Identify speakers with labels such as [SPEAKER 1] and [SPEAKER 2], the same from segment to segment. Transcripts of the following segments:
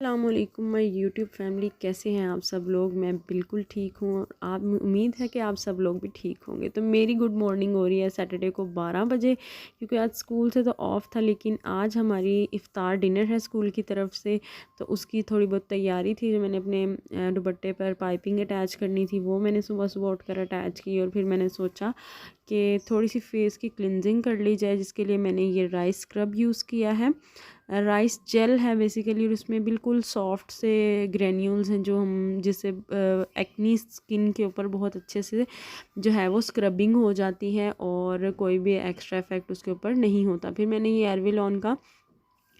[SPEAKER 1] अस्सलामुअलैकुम my YouTube family, कैसे हैं आप सब लोग। मैं बिल्कुल ठीक हूँ और आप उम्मीद है कि आप सब लोग भी ठीक होंगे। तो मेरी गुड मॉर्निंग हो रही है सैटरडे को 12 बजे, क्योंकि आज स्कूल से तो ऑफ़ था, लेकिन आज हमारी इफ़्तार डिनर है स्कूल की तरफ से। तो उसकी थोड़ी बहुत तैयारी थी। जो मैंने अपने दुपट्टे पर पाइपिंग अटैच करनी थी वो मैंने सुबह सुबह उठकर अटैच की, और फिर मैंने सोचा कि थोड़ी सी फेस की क्लिनजिंग कर ली जाए, जिसके लिए मैंने ये राइस स्क्रब यूज़ किया है। राइस जेल है बेसिकली, और उसमें बिल्कुल सॉफ्ट से ग्रेन्यूल्स हैं जो हम जिससे एक्नी स्किन के ऊपर बहुत अच्छे से जो है वो स्क्रबिंग हो जाती है और कोई भी एक्स्ट्रा इफेक्ट उसके ऊपर नहीं होता। फिर मैंने ये एयरविलॉन का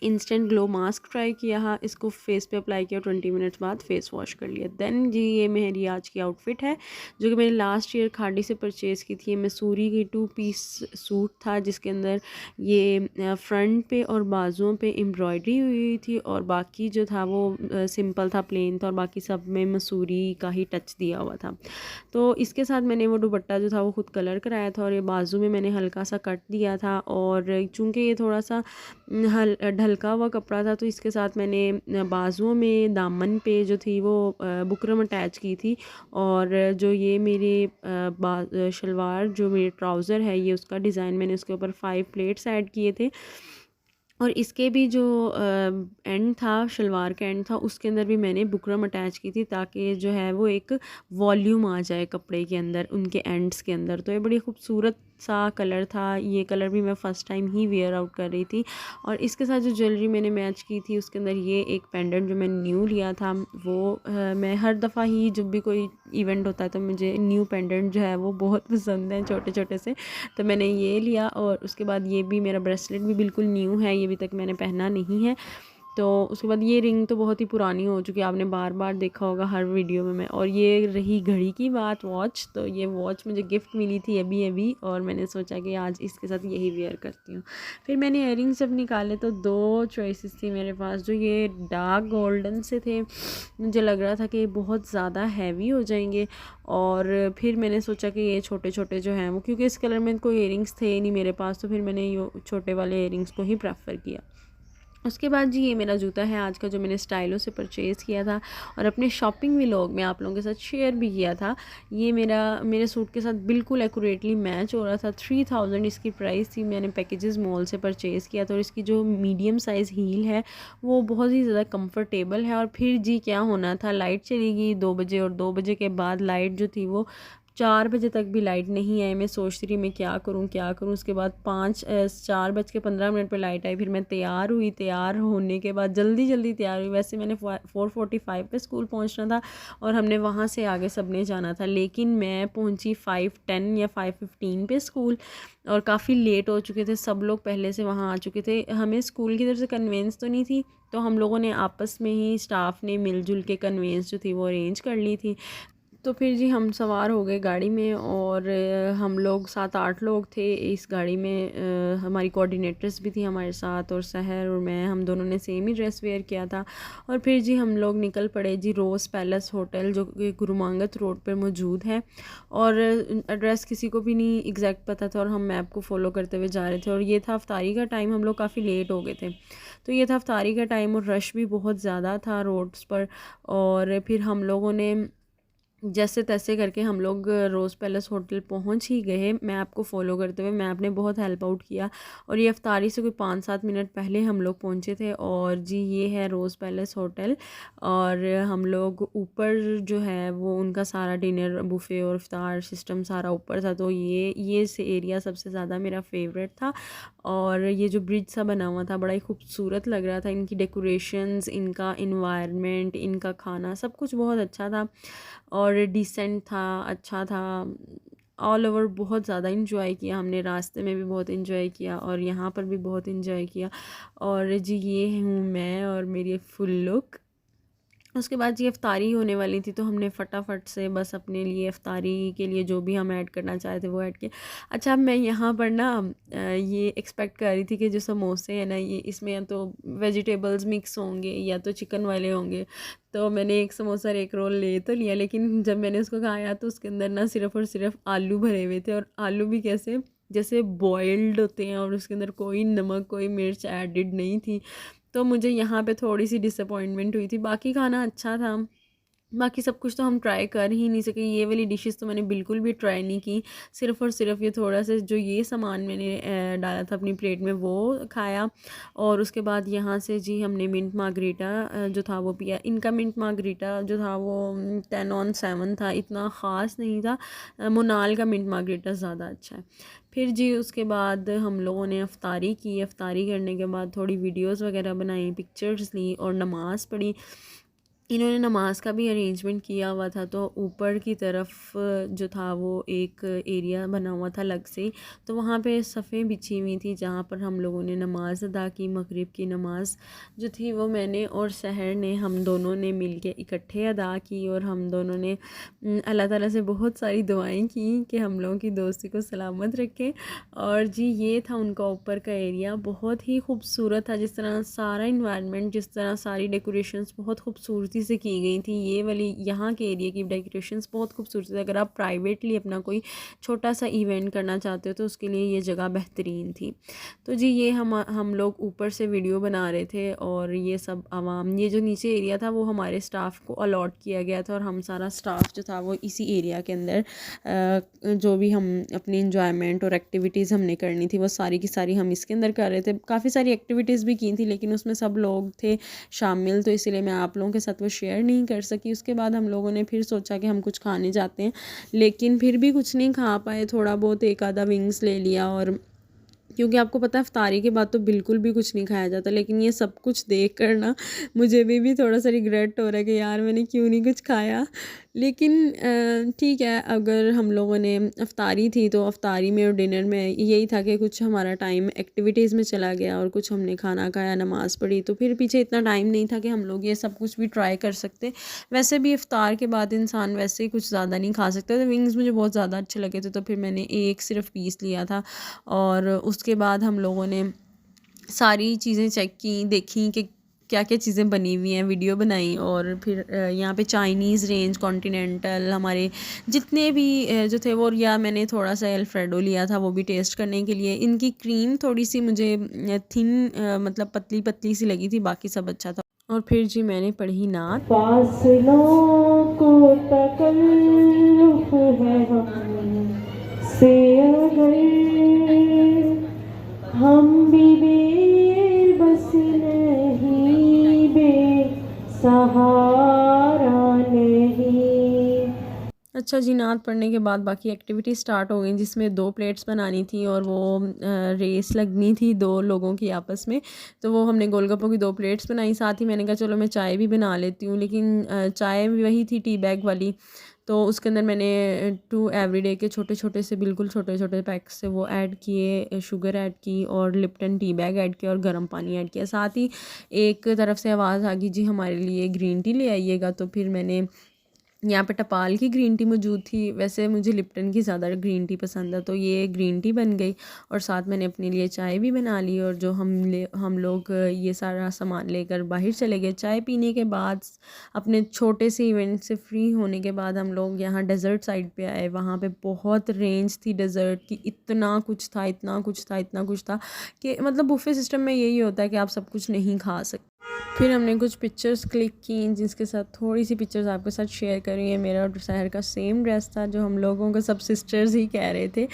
[SPEAKER 1] इंस्टेंट ग्लो मास्क ट्राई किया। हाँ, इसको फेस पे अप्लाई किया, 20 मिनट्स बाद फेस वॉश कर लिया। देन जी ये मेरी आज की आउटफिट है, जो कि मैंने लास्ट ईयर खाड़ी से परचेज़ की थी। मसूरी की 2 पीस सूट था, जिसके अंदर ये फ्रंट पे और बाजुओं पे एम्ब्रॉयडरी हुई थी, और बाकी जो था वो सिंपल था, प्लेन था, और बाकी सब में मसूरी का ही टच दिया हुआ था। तो इसके साथ मैंने वो दुपट्टा जो था वो खुद कलर कराया था, और ये बाजू में मैंने हल्का सा कट दिया था। और चूँकि ये थोड़ा सा ढलका हुआ कपड़ा था, तो इसके साथ मैंने बाजुओं में दामन पे जो थी वो बुकरम अटैच की थी। और जो ये मेरे शलवार जो मेरे ट्राउज़र है, ये उसका डिज़ाइन मैंने उसके ऊपर 5 प्लेट्स ऐड किए थे। और इसके भी जो एंड था, शलवार का एंड था, उसके अंदर भी मैंने बुकरम अटैच की थी, ताकि जो है वो एक वॉल्यूम आ जाए कपड़े के अंदर, उनके एंड्स के अंदर। तो ये बड़ी खूबसूरत सा कलर था। ये कलर भी मैं फ़र्स्ट टाइम ही वेयर आउट कर रही थी। और इसके साथ जो ज्वेलरी मैंने मैच की थी, उसके अंदर ये एक पेंडेंट जो मैंने न्यू लिया था, वो मैं हर दफ़ा ही जब भी कोई इवेंट होता है तो मुझे न्यू पेंडेंट जो है वो बहुत पसंद है, छोटे छोटे से। तो मैंने ये लिया, और उसके बाद ये भी मेरा ब्रेसलेट भी बिल्कुल न्यू है, ये अभी तक मैंने पहना नहीं है। तो उसके बाद ये रिंग तो बहुत ही पुरानी हो चुकी है, आपने बार बार देखा होगा हर वीडियो में मैं। और ये रही घड़ी की बात, वॉच, तो ये वॉच मुझे गिफ्ट मिली थी अभी अभी, और मैंने सोचा कि आज इसके साथ यही वेयर करती हूँ। फिर मैंने इयररिंग्स जब निकाले तो 2 चॉइसेस थी मेरे पास। जो ये डार्क गोल्डन से थे, मुझे लग रहा था कि ये बहुत ज़्यादा हैवी हो जाएंगे, और फिर मैंने सोचा कि ये छोटे छोटे जो हैं वो, क्योंकि इस कलर में कोई इयररिंग्स थे नहीं मेरे पास, तो फिर मैंने ये छोटे वाले इयररिंग्स को ही प्रेफर किया। उसके बाद जी ये मेरा जूता है आज का, जो मैंने स्टाइलो से परचेज़ किया था और अपने शॉपिंग व्लॉग में आप लोगों के साथ शेयर भी किया था। ये मेरे सूट के साथ बिल्कुल एक्यूरेटली मैच हो रहा था। 3000 इसकी प्राइस थी। मैंने पैकेजेस मॉल से परचेज़ किया था, और इसकी जो मीडियम साइज़ हील है वो बहुत ही ज़्यादा कंफर्टेबल है। और फिर जी क्या होना था, लाइट चली गई 2 बजे, और 2 बजे के बाद लाइट जो थी वो 4 बजे तक भी लाइट नहीं आई। मैं सोचती रही मैं क्या करूँ क्या करूँ। उसके बाद 4:15 पर लाइट आई। फिर मैं तैयार हुई, तैयार होने के बाद जल्दी जल्दी तैयार हुई। वैसे मैंने 4:45 पे स्कूल पहुँचना था, और हमने वहाँ से आगे सबने जाना था, लेकिन मैं पहुँची 5:10 या 5:15 पे स्कूल, और काफ़ी लेट हो चुके थे। सब लोग पहले से वहाँ आ चुके थे। हमें स्कूल की तरफ से कन्वेंस तो नहीं थी, तो हम लोगों ने आपस में ही, स्टाफ ने मिलजुल के कन्वेंस जो थी वो अरेंज कर ली थी। तो फिर जी हम सवार हो गए गाड़ी में, और हम लोग 7-8 लोग थे इस गाड़ी में। हमारी कोऑर्डिनेटर्स भी थी हमारे साथ, और सहर और मैं, हम दोनों ने सेम ही ड्रेस वेयर किया था। और फिर जी हम लोग निकल पड़े जी रोज़ पैलेस होटल, जो कि गुरुमांगत रोड पर मौजूद है। और एड्रेस किसी को भी नहीं एग्जैक्ट पता था, और हम मैप को फॉलो करते हुए जा रहे थे। और ये था अफ्तारी का टाइम, हम लोग काफ़ी लेट हो गए थे। तो ये था अफ्तारी का टाइम, और रश भी बहुत ज़्यादा था रोड्स पर। और फिर हम लोगों ने जैसे तैसे करके हम लोग रोज़ पैलेस होटल पहुंच ही गए, मैप को फॉलो करते हुए। मैप ने बहुत हेल्प आउट किया, और ये अफ्तारी से कोई 5-7 मिनट पहले हम लोग पहुंचे थे। और जी ये है रोज़ पैलेस होटल, और हम लोग ऊपर जो है वो उनका सारा डिनर बुफ़े और इफ्तार सिस्टम सारा ऊपर था। तो ये से एरिया सबसे ज़्यादा मेरा फेवरेट था। और ये जो ब्रिज सा बना हुआ था बड़ा ही खूबसूरत लग रहा था। इनकी डेकोरेशंस, इनका इन्वायरमेंट, इनका खाना, सब कुछ बहुत अच्छा था और डिसेंट था, अच्छा था। ऑल ओवर बहुत ज़्यादा इंजॉय किया हमने, रास्ते में भी बहुत इंजॉय किया, और यहाँ पर भी बहुत इंजॉय किया। और जी ये हूँ मैं और मेरी फुल लुक। उसके बाद ये इफ्तारी होने वाली थी, तो हमने फटाफट से बस अपने लिए इफ्तारी के लिए जो भी हम ऐड करना चाहते थे वो ऐड किया। अच्छा, मैं यहाँ पर ना ये एक्सपेक्ट कर रही थी कि जो समोसे हैं ना, ये इसमें या तो वेजिटेबल्स मिक्स होंगे या तो चिकन वाले होंगे। तो मैंने एक समोसा और एक रोल ले तो लिया, लेकिन जब मैंने उसको खाया तो उसके अंदर ना सिर्फ़ और सिर्फ आलू भरे हुए थे, और आलू भी कैसे, जैसे बॉइल्ड होते हैं, और उसके अंदर कोई नमक कोई मिर्च एडिड नहीं थी। तो मुझे यहाँ पे थोड़ी सी डिसअपॉइंटमेंट हुई थी। बाकी खाना अच्छा था, बाकी सब कुछ तो हम ट्राई कर ही नहीं सके। ये वाली डिशेस तो मैंने बिल्कुल भी ट्राई नहीं की, सिर्फ़ और सिर्फ ये थोड़ा सा जो ये सामान मैंने डाला था अपनी प्लेट में वो खाया। और उसके बाद यहाँ से जी हमने मिंट मार्गरीटा जो था वो पिया। इनका मिंट मार्गरीटा जो था वो 10/7 था, इतना ख़ास नहीं था। मोनाल का मिंट मार्गरीटा ज़्यादा अच्छा है। फिर जी उसके बाद हम लोगों ने अफ्तारी की। अफ्तारी करने के बाद थोड़ी वीडियोस वगैरह बनाई, पिक्चर्स ली और नमाज़ पढ़ी। इन्होंने नमाज का भी अरेंजमेंट किया हुआ था, तो ऊपर की तरफ जो था वो एक एरिया बना हुआ था अलग से, तो वहाँ पे सफ़ें बिछी हुई थी जहाँ पर हम लोगों ने नमाज़ अदा की। मगरिब की नमाज़ जो थी वो मैंने और सहर ने, हम दोनों ने मिल के इकट्ठे अदा की। और हम दोनों ने अल्लाह ताला से बहुत सारी दुआएं की कि हम लोगों की दोस्ती को सलामत रखे। और जी ये था उनका ऊपर का एरिया, बहुत ही खूबसूरत था। जिस तरह सारा इन्वायरमेंट, जिस तरह सारी डेकोरेशंस बहुत खूबसूरती से की गई थी। ये वाली यहाँ के एरिया की डेकोरेशंस बहुत खूबसूरत है। अगर आप प्राइवेटली अपना कोई छोटा सा इवेंट करना चाहते हो तो उसके लिए ये जगह बेहतरीन थी। तो जी ये हम लोग ऊपर से वीडियो बना रहे थे और ये सब आवाम, ये जो नीचे एरिया था वो हमारे स्टाफ को अलॉट किया गया था और हम सारा स्टाफ जो था वो इसी एरिया के अंदर जो भी हम अपनी इंजॉयमेंट और एक्टिविटीज़ हमने करनी थी वो सारी की सारी हम इसके अंदर कर रहे थे। काफ़ी सारी एक्टिविटीज़ भी की थी लेकिन उसमें सब लोग थे शामिल, तो इसलिए मैं आप लोगों के साथ वो शेयर नहीं कर सकी। उसके बाद हम लोगों ने फिर सोचा कि हम कुछ खाने जाते हैं, लेकिन फिर भी कुछ नहीं खा पाए। थोड़ा बहुत एक आधा विंग्स ले लिया, और क्योंकि आपको पता है इफ्तारी के बाद तो बिल्कुल भी कुछ नहीं खाया जाता। लेकिन ये सब कुछ देख कर ना मुझे भी थोड़ा सा रिग्रेट हो रहा है कि यार मैंने क्यों नहीं कुछ खाया। लेकिन ठीक है, अगर हम लोगों ने इफ्तारी थी तो इफ्तारी में और डिनर में यही था कि कुछ हमारा टाइम एक्टिविटीज़ में चला गया और कुछ हमने खाना खाया, नमाज़ पढ़ी, तो फिर पीछे इतना टाइम नहीं था कि हम लोग ये सब कुछ भी ट्राई कर सकते। वैसे भी इफ्तार के बाद इंसान वैसे ही कुछ ज़्यादा नहीं खा सकता, तो विंग्स मुझे बहुत ज़्यादा अच्छे लगे थे, तो फिर मैंने एक सिर्फ पीस लिया था। और उसके बाद हम लोगों ने सारी चीज़ें चेक की, देखी कि क्या क्या चीज़ें बनी हुई हैं, वीडियो बनाई। और फिर यहाँ पे चाइनीज़ रेंज, कॉन्टिनेंटल, हमारे जितने भी जो थे वो, या मैंने थोड़ा सा अल्फ्रेडो लिया था वो भी टेस्ट करने के लिए। इनकी क्रीम थोड़ी सी मुझे थिन मतलब पतली पतली सी लगी थी, बाकी सब अच्छा था। और फिर जी मैंने पढ़ी नात।
[SPEAKER 2] फासलों को तकल्लुफ़ है हमसे अगर, हम भी बेबस नहीं, बेसहारा नहीं।
[SPEAKER 1] अच्छा जी, नात पढ़ने के बाद बाकी एक्टिविटी स्टार्ट हो गई, जिसमें 2 प्लेट्स बनानी थी और वो रेस लगनी थी 2 लोगों की आपस में। तो वो हमने गोलगप्पों की 2 प्लेट्स बनाई। साथ ही मैंने कहा चलो मैं चाय भी बना लेती हूँ, लेकिन चाय भी वही थी टी बैग वाली। तो उसके अंदर मैंने 2 एवरीडे के छोटे छोटे से, बिल्कुल छोटे छोटे पैक्स से वो ऐड किए, शुगर ऐड की और लिप्टन टी बैग ऐड किया और गर्म पानी ऐड किया। साथ ही एक तरफ से आवाज़ आ गई जी हमारे लिए ग्रीन टी ले आइएगा, तो फिर मैंने यहाँ पे टपाल की ग्रीन टी मौजूद थी। वैसे मुझे लिप्टन की ज़्यादा ग्रीन टी पसंद है, तो ये ग्रीन टी बन गई। और साथ मैंने अपने लिए चाय भी बना ली। और जो हम लोग ये सारा सामान लेकर बाहर चले गए। चाय पीने के बाद, अपने छोटे से इवेंट से फ्री होने के बाद, हम लोग यहाँ डेज़र्ट साइड पे आए। वहाँ पे बहुत रेंज थी डेज़र्ट की, इतना कुछ था, इतना कुछ था, इतना कुछ था कि मतलब बुफे सिस्टम में यही होता है कि आप सब कुछ नहीं खा सकते। फिर हमने कुछ पिक्चर्स क्लिक की, जिसके साथ थोड़ी सी पिक्चर्स आपके साथ शेयर करी है। मेरा और सहर का सेम ड्रेस था, जो हम लोगों को सब सिस्टर्स ही कह रहे थे।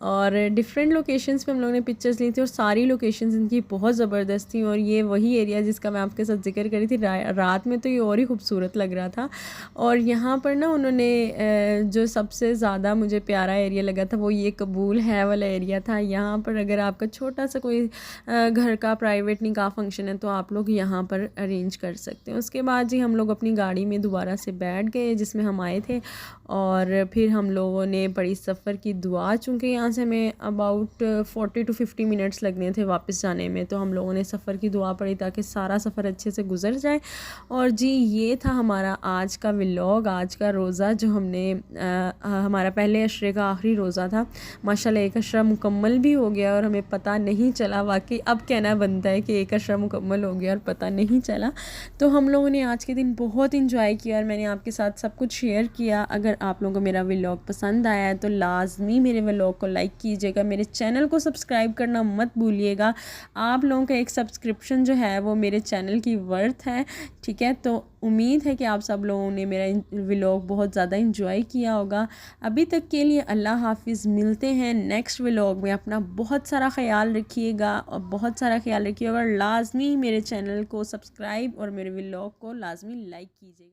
[SPEAKER 1] और डिफरेंट लोकेशंस पे हम लोगों ने पिक्चर्स ली थी और सारी लोकेशंस इनकी बहुत ज़बरदस्त थी। और ये वही एरिया जिसका मैं आपके साथ जिक्र करी थी, रात में तो ये और ही खूबसूरत लग रहा था। और यहाँ पर ना उन्होंने जो सबसे ज़्यादा मुझे प्यारा एरिया लगा था वो ये कबूल है वाला एरिया था। यहाँ पर अगर आपका छोटा सा कोई घर का प्राइवेट निकाह फंक्शन है तो आप लोग यहाँ पर अरेंज कर सकते हैं। उसके बाद जी हम लोग अपनी गाड़ी में दोबारा से बैठ गए जिसमें हम आए थे। और फिर हम लोगों ने बड़ी सफ़र की दुआ, चूँकि यहाँ से हमें अबाउट 40 to 50 मिनट्स लगने थे वापस जाने में, तो हम लोगों ने सफ़र की दुआ पढ़ी ताकि सारा सफ़र अच्छे से गुजर जाए। और जी ये था हमारा आज का व्लॉग, आज का रोज़ा जो हमने हमारा पहले अशरे का आखिरी रोज़ा था। माशाल्लाह एक अशरा मुकम्मल भी हो गया और हमें पता नहीं चला। वाकई अब कहना बनता है कि एक अशरा मुकम्मल हो गया और पता नहीं चला। तो हम लोगों ने आज के दिन बहुत इंजॉय किया और मैंने आपके साथ सब कुछ शेयर किया। अगर आप लोगों को मेरा व्लॉग पसंद आया है तो लाजमी मेरे व्लॉग को लाइक कीजिएगा, मेरे चैनल को सब्सक्राइब करना मत भूलिएगा। आप लोगों का एक सब्सक्रिप्शन जो है वो मेरे चैनल की वर्थ है, ठीक है। तो उम्मीद है कि आप सब लोगों ने मेरा व्लॉग बहुत ज़्यादा इंजॉय किया होगा। अभी तक के लिए अल्लाह हाफिज़, मिलते हैं नेक्स्ट व्लॉग में। अपना बहुत सारा ख्याल रखिएगा और बहुत सारा ख्याल रखिएगा और लाजमी मेरे चैनल को सब्सक्राइब और मेरे व्लॉग को लाजमी लाइक कीजिएगा।